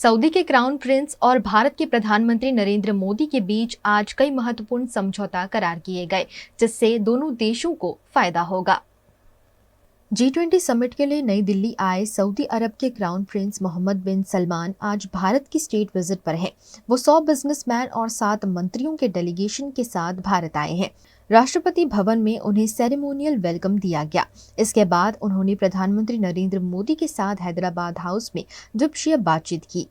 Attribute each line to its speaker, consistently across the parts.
Speaker 1: Saudi के crown Prince और भारत के प्रधानमंत्री नरेंद्र मोदी के बीच आज कई महत्वपूर्ण समझौता करार किए गए, जिससे दोनों देशों को फायदा होगा। G20 समिट के लिए नई दिल्ली आए सऊदी अरब के क्राउन प्रिंस मोहम्मद बिन सलमान आज भारत की स्टेट विजिट पर हैं। वो 100 बिजनेसमैन और 7 मंत्रियों के डेलीगेशन के साथ भारत आए हैं। राष्ट्रपति भवन में उन्हें सेरेमोनियल वेलकम दिया गया। इसके बाद उन्होंने प्रधानमंत्री नरेंद्र मोदी के साथ हैदराबाद हाउस में द्विपक्षीय बातचीत की।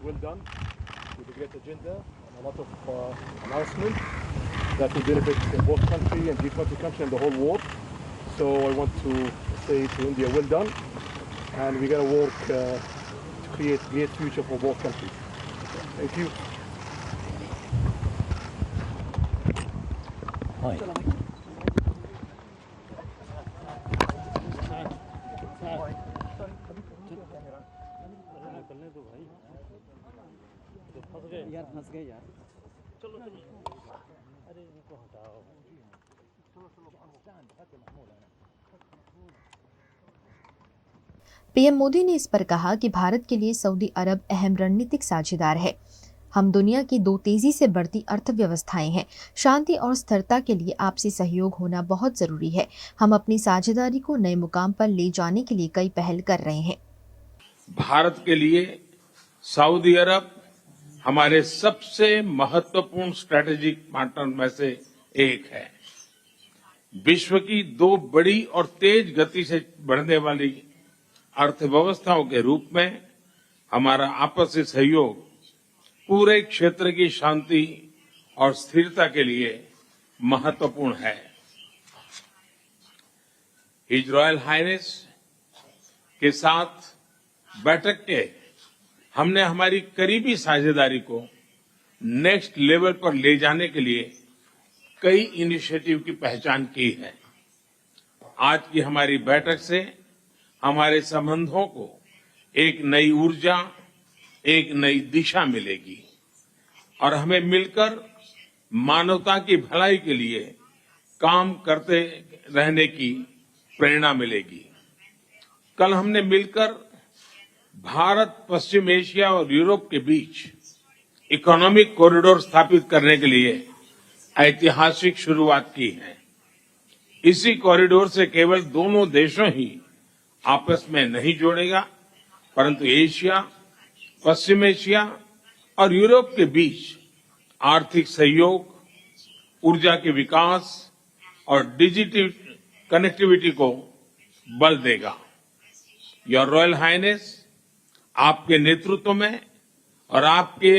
Speaker 2: Well done with a great agenda and a lot of announcements that will benefit both country and G20 country and the whole world. So I want to say to India, well done, and we're going to work to create a great future for both countries. Thank you.
Speaker 3: Hi. यार फंस गए यार। चलो अरे इनको हटाओ।
Speaker 1: PM Modi ने इस पर कहा कि भारत के लिए सऊदी अरब अहम रणनीतिक साझेदार है। हम दुनिया की 2 तेजी से बढ़ती अर्थव्यवस्थाएं हैं। शांति और स्थिरता के लिए आपसी सहयोग होना बहुत जरूरी है। हम अपनी साझेदारी को नए मुकाम पर ले जाने के लिए कई पहल कर रहे हैं।
Speaker 4: भारत के लिए सऊदी अरब हमारे सबसे महत्वपूर्ण स्ट्रेटेजिक पार्टनर में से एक है। विश्व की 2 बड़ी और तेज गति से बढ़ने वाली अर्थव्यवस्थाओं के रूप में हमारा आपसी सहयोग पूरे क्षेत्र की शांति और स्थिरता के लिए महत्वपूर्ण है। हिज रॉयल हाइनेस के साथ बैठक के हमने हमारी करीबी साझेदारी को नेक्स्ट लेवल पर ले जाने के लिए कई इनिशिएटिव की पहचान की है। आज की हमारी बैठक से हमारे संबंधों को एक नई ऊर्जा, एक नई दिशा मिलेगी और हमें मिलकर मानवता की भलाई के लिए काम करते रहने की प्रेरणा मिलेगी। कल हमने मिलकर भारत, पश्चिम एशिया और यूरोप के बीच इकोनॉमिक कॉरिडोर स्थापित करने के लिए ऐतिहासिक शुरुआत की है। इसी कॉरिडोर से केवल दोनों देशों ही आपस में नहीं जोड़ेगा, परंतु एशिया, पश्चिम एशिया और यूरोप के बीच आर्थिक सहयोग, ऊर्जा के विकास और डिजिटल कनेक्टिविटी को बल देगा। योर रॉयल हाइनेस, आपके नेतृत्व में और आपके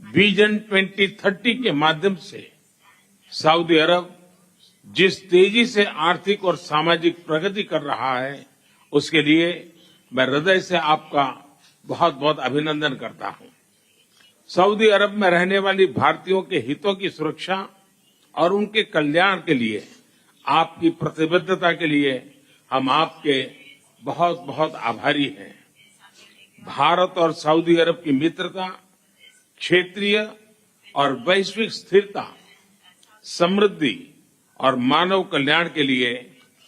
Speaker 4: विजन 2030 के माध्यम से सऊदी अरब जिस तेजी से आर्थिक और सामाजिक प्रगति कर रहा है, उसके लिए मैं हृदय से आपका बहुत बहुत अभिनंदन करता हूं। सऊदी अरब में रहने वाली भारतीयों के हितों की सुरक्षा और उनके कल्याण के लिए आपकी प्रतिबद्धता के लिए हम आपके बहुत बहुत आभारी हैं। भारत और सऊदी अरब की मित्रता क्षेत्रीय और वैश्विक स्थिरता, समृद्धि और मानव कल्याण के लिए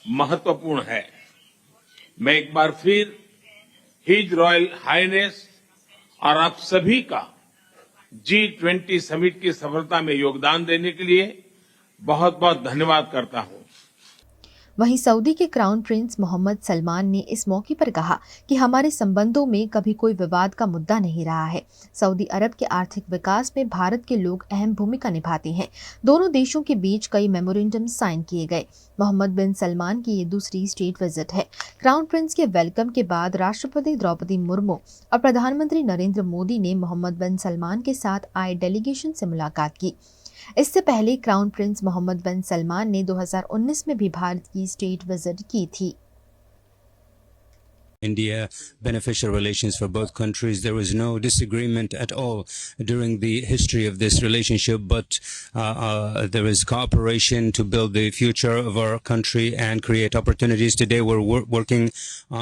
Speaker 4: महत्वपूर्ण है। मैं एक बार फिर हिज रॉयल हाइनेस और आप सभी का G20 समिट की सफलता में योगदान देने के लिए बहुत बहुत धन्यवाद करता हूं।
Speaker 1: वहीं सऊदी के क्राउन प्रिंस मोहम्मद सलमान ने इस मौके पर कहा कि हमारे संबंधों में कभी कोई विवाद का मुद्दा नहीं रहा है। सऊदी अरब के आर्थिक विकास में भारत के लोग अहम भूमिका निभाते हैं। दोनों देशों के बीच कई मेमोरेंडम साइन किए गए। मोहम्मद बिन सलमान की ये दूसरी स्टेट विजिट है। क्राउन प्रिंस के वेलकम के बाद राष्ट्रपति द्रौपदी मुर्मू और प्रधानमंत्री नरेंद्र मोदी ने मोहम्मद बिन सलमान के साथ आए डेलीगेशन से मुलाकात की। इससे पहले क्राउन प्रिंस मोहम्मद बिन सलमान ने 2019 में भी भारत की स्टेट विजिट की थी।
Speaker 5: India beneficial relations for both countries. There was no disagreement at all during the history of this relationship, but there is cooperation to build the future of our country and create opportunities. Today we're working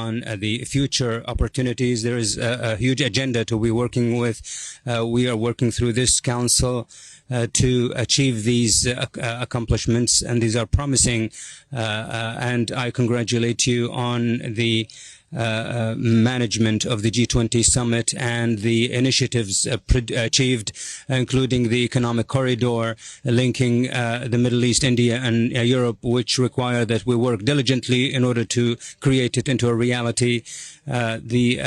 Speaker 5: on the future opportunities. There is a huge agenda to be working with. We are working through this council to achieve these accomplishments, and these are promising, and I congratulate you on the management of the G20 summit and the initiatives achieved, including the economic corridor linking the Middle East, India and Europe, which require that we work diligently in order to create it into a reality. The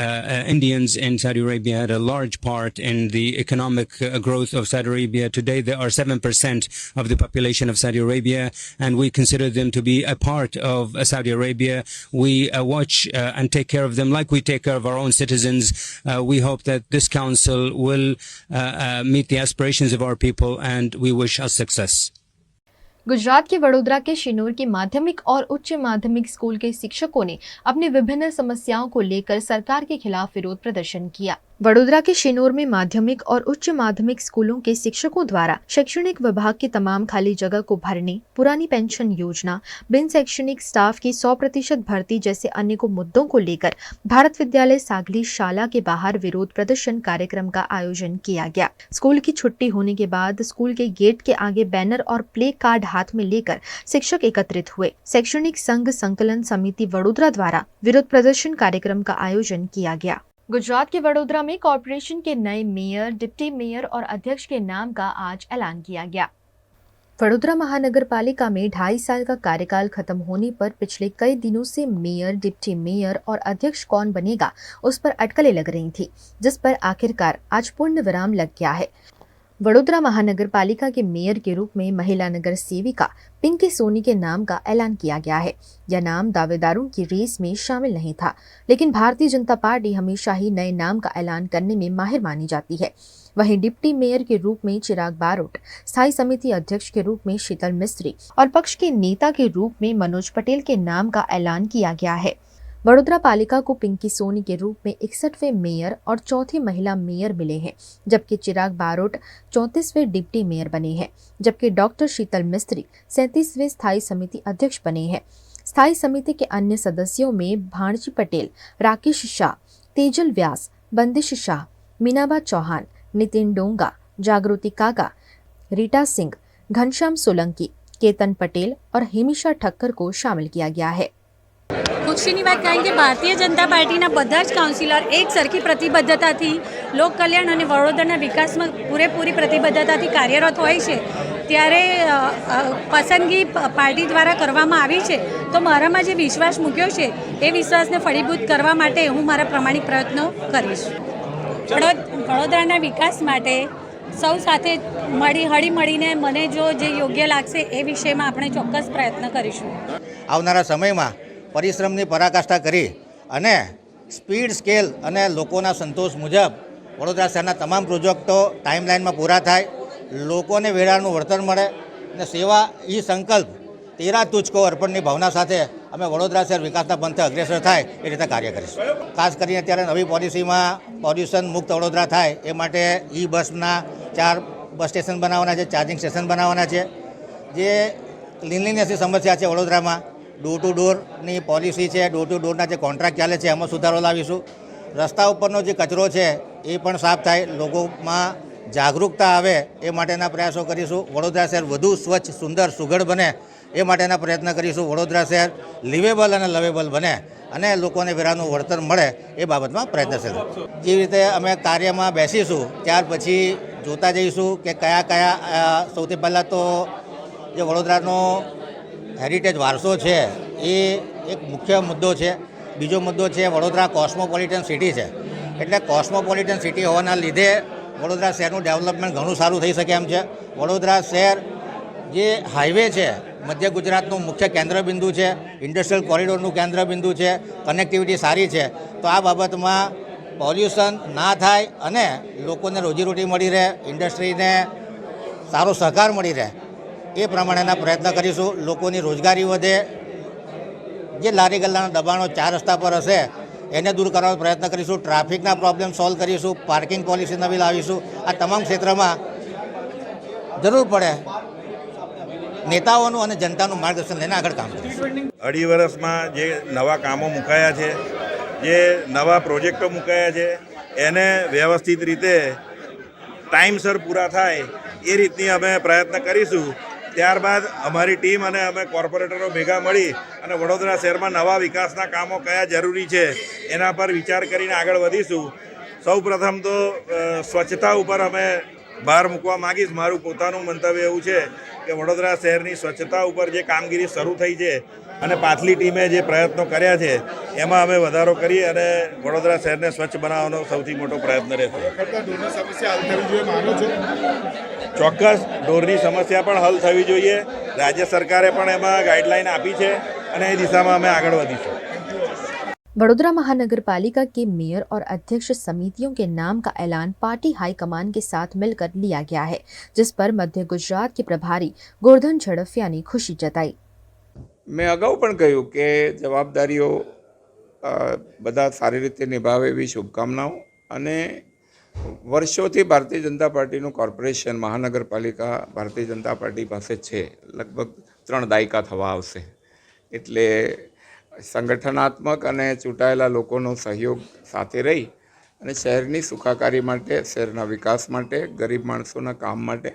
Speaker 5: Indians in Saudi Arabia had a large part in the economic growth of Saudi Arabia. Today they are 7% of the population of Saudi Arabia, and we consider them to be a part of Saudi Arabia. We watch and take care of them like we take care of our own citizens. We hope that this council will meet the aspirations of our people, and we wish us success.
Speaker 1: Gujarat के वडोदरा के शिनोर के माध्यमिक और उच्च माध्यमिक school के शिक्षकों ने अपनी विभिन्न समस्याओं को लेकर सरकार के खिलाफ विरोध प्रदर्शन किया। वडोदरा के शिनोर में माध्यमिक और उच्च माध्यमिक स्कूलों के शिक्षकों द्वारा शैक्षणिक विभाग की तमाम खाली जगह को भरने, पुरानी पेंशन योजना, बिन शैक्षणिक स्टाफ की 100% भर्ती जैसे अनेकों मुद्दों को लेकर भारत विद्यालय सागली शाला के बाहर विरोध प्रदर्शन कार्यक्रम का आयोजन किया गया। स्कूल की छुट्टी होने के बाद स्कूल के गेट के आगे बैनर और प्ले कार्ड हाथ में लेकर शिक्षक एकत्रित हुए। शैक्षणिक संघ संकलन समिति वडोदरा द्वारा विरोध प्रदर्शन कार्यक्रम का आयोजन किया गया। गुजरात के वडोदरा में कॉर्पोरेशन के नए मेयर, डिप्टी मेयर और अध्यक्ष के नाम का आज ऐलान किया गया। वडोदरा महानगर पालिका में 2.5 साल का कार्यकाल खत्म होने पर पिछले कई दिनों से मेयर, डिप्टी मेयर और अध्यक्ष कौन बनेगा उस पर अटकलें लग रही थी, जिस पर आखिरकार आज पूर्ण विराम लग गया है। वडोदरा महानगर पालिका के मेयर के रूप में महिला नगर सेविका पिंकी सोनी के नाम का ऐलान किया गया है। यह नाम दावेदारों की रेस में शामिल नहीं था, लेकिन भारतीय जनता पार्टी हमेशा ही नए नाम का ऐलान करने में माहिर मानी जाती है। वहीं डिप्टी मेयर के रूप में चिराग बारोट, स्थायी समिति अध्यक्ष के रूप में शीतल मिस्त्री और पक्ष के नेता के रूप में मनोज पटेल के नाम का ऐलान किया गया है। वडोदरा पालिका को पिंकी सोनी के रूप में 61वें मेयर और चौथी महिला मेयर मिले हैं, जबकि चिराग बारोट 34वें डिप्टी मेयर बने हैं, जबकि डॉक्टर शीतल मिस्त्री 37वें स्थायी समिति अध्यक्ष बने हैं। स्थायी समिति के अन्य सदस्यों में भाणजी पटेल, राकेश शाह, तेजल व्यास, बंदिश शाह, मीनाबा चौहान, नितिन डोंगा, जागृति कागा, रीटा सिंह, घनश्याम सोलंकी, केतन पटेल और हेमिशा ठक्कर को शामिल किया गया है।
Speaker 6: ખુશીની વાત કારણ કે ભારતીય જનતા પાર્ટીના બધા જ કાઉન્સિલર એક સરખી પ્રતિબદ્ધતાથી લોક કલ્યાણ અને વડોદરાના વિકાસમાં પૂરેપૂરી પ્રતિબદ્ધતાથી કાર્યરત હોય છે, ત્યારે પસંદગી પાર્ટી દ્વારા કરવામાં આવી છે, તો મારામાં જે વિશ્વાસ મૂક્યો છે એ વિશ્વાસને ફળીભૂત કરવા માટે હું મારા પ્રામાણિક પ્રયત્નો કરીશ। વડોદરાના વિકાસ માટે સૌ સાથે હળીમળીને મને જે યોગ્ય લાગશે એ વિષયમાં આપણે ચોક્કસ પ્રયત્ન કરીશું।
Speaker 7: આવનારા સમયમાં પરિશ્રમની પરાકાષ્ઠા કરી અને સ્પીડ સ્કેલ અને લોકોના સંતોષ મુજબ વડોદરા શહેરના તમામ પ્રોજેક્ટો ટાઈમલાઈનમાં પૂરા થાય, લોકોને વેળાનું વળતર મળે અને સેવા ઈ સંકલ્પ તેરા તુજકો અર્પણની ભાવના સાથે અમે વડોદરા શહેર વિકાસના પંથે અગ્રેસર થાય એ રીતે કાર્ય કરીશું। ખાસ કરીને અત્યારે નવી પોલિસીમાં પોલ્યુશન મુક્ત વડોદરા થાય એ માટે ઈ બસના 4 બસ સ્ટેશન બનાવવાના છે, ચાર્જિંગ સ્ટેશન બનાવવાના છે। જે ક્લીનલીનેસની સમસ્યા છે વડોદરામાં, ડોર ટુ ડોરની પોલિસી છે, ડોર ટુ ડોરના જે કોન્ટ્રાક્ટ ચાલે છે એમાં સુધારો લાવીશું। રસ્તા ઉપરનો જે કચરો છે એ પણ સાફ થાય, લોકોમાં જાગૃતતા આવે એ માટેના પ્રયાસો કરીશું। વડોદરા શહેર વધુ સ્વચ્છ, સુંદર, સુઘડ બને એ માટેના પ્રયત્ન કરીશું. વડોદરા શહેર લિવેબલ અને લવેબલ બને અને લોકોને વેરાનું વળતર મળે એ બાબતમાં પ્રયત્નશીલ. જે રીતે અમે કાર્યમાં બેસીશું ત્યાર પછી જોતા જઈશું કે કયા કયા સૌથી પહેલાં તો જે વડોદરાનો હેરિટેજ વારસો છે એ એક મુખ્ય મુદ્દો છે. બીજો મુદ્દો છે વડોદરા કોસ્મોપોલિટન સિટી છે, એટલે કોસ્મોપોલિટન સિટી હોવાના લીધે વડોદરા શહેરનું ડેવલપમેન્ટ ઘણું સારું થઈ શકે એમ છે. વડોદરા શહેર જે હાઈવે છે મધ્ય ગુજરાતનું મુખ્ય કેન્દ્રબિંદુ છે, ઇન્ડસ્ટ્રીયલ કોરિડોરનું કેન્દ્રબિંદુ છે, કનેક્ટિવિટી સારી છે. તો આ બાબતમાં પોલ્યુશન ના થાય અને લોકોને રોજીરોટી મળી રહે, ઇન્ડસ્ટ્રીને સારો સહકાર મળી રહે એ પ્રમાણેના પ્રયત્ન કરીશું. લોકોની રોજગારી વધે, જે લારી ગલ્લાના દબાણો 4 રસ્તા પર હશે એને દૂર કરવાનો પ્રયત્ન કરીશું. ટ્રાફિકના પ્રોબ્લેમ સોલ્વ કરીશું, પાર્કિંગ પોલિસી નવી લાવીશું. આ તમામ ક્ષેત્રમાં જરૂર પડે નેતાઓનું અને જનતાનું માર્ગદર્શન લઈને આગળ કામ કરીશું.
Speaker 8: 2.5 વર્ષમાં જે નવા કામો મુકાયા છે, જે નવા પ્રોજેક્ટો મુકાયા છે, એને વ્યવસ્થિત રીતે ટાઈમસર પૂરા થાય એ રીતની અમે પ્રયત્ન કરીશું. ત્યારબાદ અમારી ટીમ અને અમે કોર્પોરેટરો ભેગા મળી અને વડોદરા શહેરમાં નવા વિકાસના કામો કયા જરૂરી છે એના પર વિચાર કરીને આગળ વધીશું. સૌપ્રથમ તો સ્વચ્છતા ઉપર અમે ભાર મૂકવા માગીશ. મારું પોતાનું મંતવ્ય એવું છે કે વડોદરા શહેરની સ્વચ્છતા ઉપર જે કામગીરી શરૂ થઈ છે અને પાછલી ટીમે જે પ્રયત્નો કર્યા છે એમાં અમે વધારો કરી અને વડોદરા શહેરને સ્વચ્છ બનાવવાનો સૌથી મોટો પ્રયત્ન રહેશે. ચોક્કસ ઢોરની સમસ્યા પણ હલ થવી જોઈએ. રાજ્ય સરકારે પણ એમાં ગાઈડલાઈન આપી છે અને એ દિશામાં અમે આગળ વધીશું.
Speaker 1: वडोदरा महानगर पालिका के मेयर और अध्यक्ष समितियों के नाम का ऐलान पार्टी हाईकमान के साथ मिलकर लिया गया है, जिस पर मध्य गुजरात के प्रभारी गोवर्धन झड़फिया ने खुशी जताई.
Speaker 9: મેં અગાઉ પણ કહ્યું કે જવાબદારીઓ બધા સારી રીતે નિભાવે એવી શુભકામનાઓ. અને વર્ષોથી ભારતીય જનતા પાર્ટીનું કોર્પોરેશન મહાનગરપાલિકા ભારતીય જનતા પાર્ટી પાસે છે, લગભગ 3 દાયકા થવા આવશે. એટલે સંગઠનાત્મક અને ચૂંટાયેલા લોકોનો સહયોગ સાથે રહી અને શહેરની સુખાકારી માટે, શહેરના વિકાસ માટે, ગરીબ માણસોના કામ માટે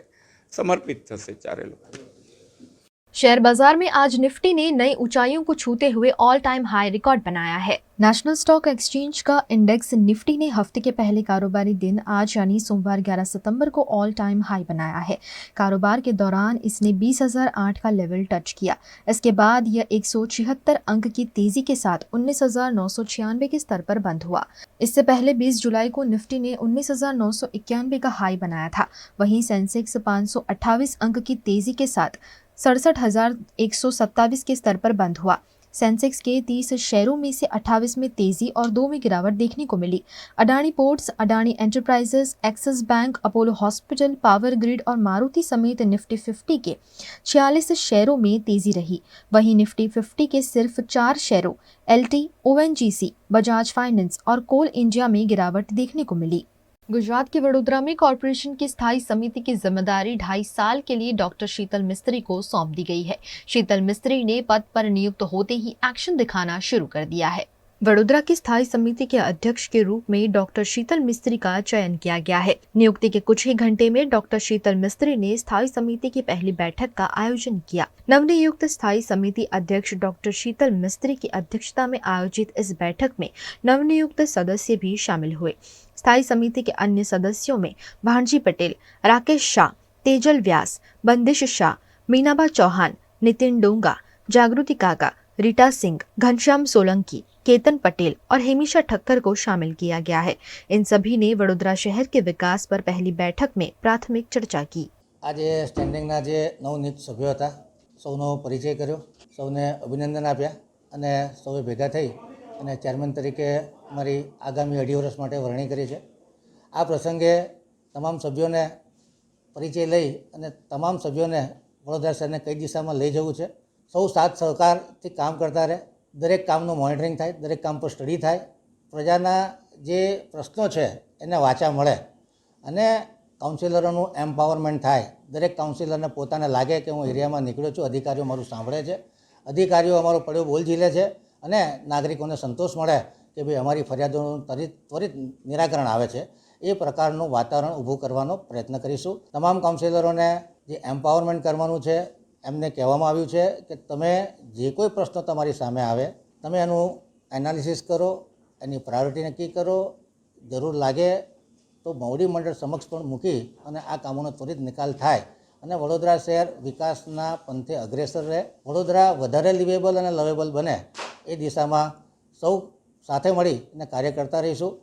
Speaker 9: समर्पित થશે ચારે લોકો.
Speaker 1: शेयर बाजार में आज निफ्टी ने नई ऊंचाइयों को छूते हुए ऑल टाइम हाई रिकॉर्ड बनाया है. नेशनल स्टॉक एक्सचेंज का इंडेक्स निफ्टी ने हफ्ते के पहले कारोबारी दिन आज यानी सोमवार 11 सितंबर को ऑल टाइम हाई बनाया है. कारोबार के दौरान इसने 20,008 का लेवल टच किया. इसके बाद यह 176 अंक की तेजी के साथ 19,996 के स्तर पर बंद हुआ. इससे पहले 20 जुलाई को निफ्टी ने 19,991 का हाई बनाया था. वहीं सेंसेक्स 528 अंक की तेजी के साथ 67,127 के स्तर पर बंद हुआ. सेंसेक्स के 30 शेयरों में से 28 में तेजी और 2 में गिरावट देखने को मिली. Adani Ports, Adani Enterprises, Axis Bank, Apollo Hospital, Power Grid और मारुति समेत निफ्टी 50 के 46 शेयरों में तेजी रही. वहीं निफ्टी 50 के सिर्फ 4 शेयरों LT, ONGC, बजाज फाइनेंस और कोल इंडिया में गिरावट देखने को मिली. गुजरात के वडोदरा में कॉरपोरेशन की स्थायी समिति की जिम्मेदारी 2.5 साल के लिए डॉक्टर शीतल मिस्त्री को सौंप दी गई है. शीतल मिस्त्री ने पद पर नियुक्त होते ही एक्शन दिखाना शुरू कर दिया है. वडोदरा की स्थायी समिति के अध्यक्ष के रूप में डॉक्टर शीतल मिस्त्री का चयन किया गया है. नियुक्ति के कुछ ही घंटे में डॉक्टर शीतल मिस्त्री ने स्थायी समिति की पहली बैठक का आयोजन किया. नवनियुक्त स्थायी समिति अध्यक्ष डॉक्टर शीतल मिस्त्री की अध्यक्षता में आयोजित इस बैठक में नवनियुक्त सदस्य भी शामिल हुए. स्थायी समिति के अन्य सदस्यों में भांजी पटेल, राकेश शाह, तेजल व्यास, बंदिश शाह, मीनाबा चौहान, नितिन डोंगा, जागृति काका, रीटा सिंह, घनश्याम सोलंकी, केतन पटेल और हेमिशा ठक्कर को शामिल किया गया है. इन सभी ने वडोदरा शहर के विकास पर पहली बैठक में प्राथमिक चर्चा की.
Speaker 7: आज स्टेन्डिंगना जे नवनियुक्त सभ्यो हता सौनो परिचय कर्यो, सौने अभिनंदन आप्या અને સૌએ ભેગા થઈ અને ચેરમેન તરીકે અમારી આગામી 2.5 વર્ષ માટે વરણી કરી છે. આ પ્રસંગે તમામ સભ્યોને પરિચય લઈ અને તમામ સભ્યોને વડોદરા શહેરને કઈ દિશામાં લઈ જવું છે, સૌ સાથ સહકારથી કામ કરતા રહે, દરેક કામનું મોનિટરિંગ થાય, દરેક કામ પર સ્ટડી થાય, પ્રજાના જે પ્રશ્નો છે એને વાચા મળે અને કાઉન્સિલરોનું એમ્પાવરમેન્ટ થાય. દરેક કાઉન્સિલરને પોતાને લાગે કે હું એરિયામાં નીકળ્યો છું, અધિકારીઓ મારું સાંભળે છે, અધિકારીઓ અમારો પડ્યો બોલ ઝીલે છે અને નાગરિકોને સંતોષ મળે કે ભાઈ અમારી ફરિયાદોનું ત્વરિત નિરાકરણ આવે છે. એ પ્રકારનું વાતાવરણ ઊભું કરવાનો પ્રયત્ન કરીશું. તમામ કાઉન્સિલરોને જે એમ્પાવરમેન્ટ કરવાનું છે એમને કહેવામાં આવ્યું છે કે તમે જે કોઈ પ્રશ્નો તમારી સામે આવે તમે એનું એનાલિસિસ કરો, એની પ્રાયોરિટી નક્કી કરો, જરૂર લાગે તો મોવડી મંડળ સમક્ષ પણ મૂકી અને આ કામોનો ત્વરિત નિકાલ થાય અને વડોદરા શહેર વિકાસના પંથે અગ્રેસર રહે, વડોદરા વધારે લિવેબલ અને લવેબલ બને એ દિશામાં સૌ સાથે મળી અને કાર્ય કરતા રહીશું.